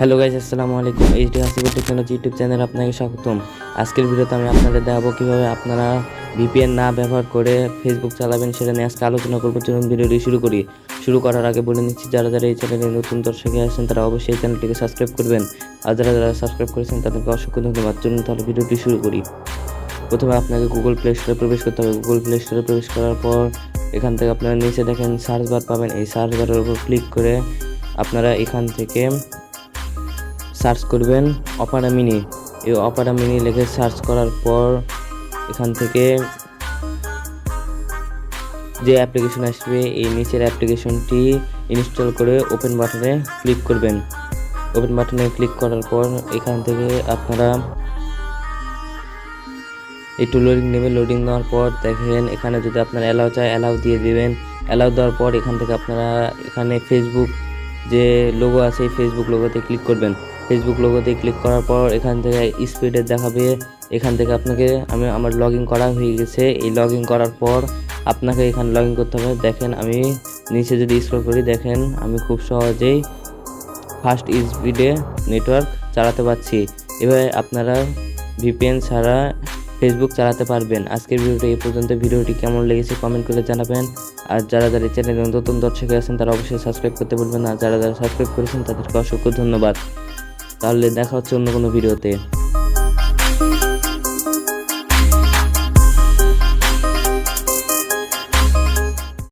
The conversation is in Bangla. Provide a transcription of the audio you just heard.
হ্যালো গাইস, আসসালামু আলাইকুম। এইচডি হাসিবুল টেকনোলজি ইউটিউব চ্যানেলে আপনাকে স্বাগতম। আজকের ভিডিওতে আমি আপনাদের দেখাবো কিভাবে আপনারা ভিপিএন না ব্যবহার করে ফেসবুক চালাবেন, সেটা নিয়ে আজকে আলোচনা করবো। চলুন ভিডিওটি শুরু করার আগে বলে নিচ্ছি, যারা যারা এই চ্যানেলে নতুন দর্শকে আসেন তারা অবশ্যই এই চ্যানেলটিকে সাবস্ক্রাইব করবেন, আর যারা যারা সাবস্ক্রাইব করেছেন তাদেরকে অসংখ্য ধন্যবাদ। চলুন তাহলে ভিডিওটি শুরু করি। প্রথমে আপনাকে গুগল প্লে স্টোরে প্রবেশ করতে হবে। গুগল প্লে স্টোরে প্রবেশ করার পর এখান থেকে আপনারা নিচে দেখেন সার্চ বার পাবেন। এই সার্চ বারের উপর ক্লিক করে আপনারা এখান থেকে সার্চ করবেন অপারা মিনি। এই অপারা মিনি লিখে সার্চ করার পর এখান থেকে যে অ্যাপ্লিকেশন আসবে এই নিচের অ্যাপ্লিকেশনটি ইনস্টল করে ওপেন বাটনে ক্লিক করবেন। ওপেন বাটনে ক্লিক করার পর এখান থেকে আপনারা একটু লোডিং নেবে। লোডিং দেওয়ার পর দেখেন এখানে যদি আপনারা অ্যালাউ চায় অ্যালাউ দিয়ে দিবেন। অ্যালাউ দেওয়ার পর এখান থেকে আপনারা এখানে ফেসবুক যে লোগো আছে এই ফেসবুক লোগোতে ক্লিক করবেন। ফেসবুক লোগোতে ক্লিক করার পর এখান থেকে স্পিডে দেখাবে। এখান থেকে আপনাকে আমার লগ ইন করা হয়ে গেছে। এই লগ ইন করার পর আপনাকে এখানে লগ ইন করতে হবে। দেখেন আমি নিচে যদি স্ক্রল করি দেখেন আমি খুব সহজেই ফাস্ট স্পিডে নেটওয়ার্ক চালাতে পারছি। এভাবে আপনারা ভিপিএন ছাড়া ফেসবুক চালাতে পারবেন। আজকের ভিডিওটি এই পর্যন্ত। ভিডিওটি কেমন লেগেছে কমেন্ট করে জানাবেন, আর যারা যারা চ্যানেলে নতুন দর্শক আছেন তারা অবশ্যই সাবস্ক্রাইব করতে বলবেন না। যারা যারা সাবস্ক্রাইব করেছেন তাদেরকে অসংখ্য ধন্যবাদ। তাহলে দেখা হচ্ছে অন্য কোনো ভিডিওতে।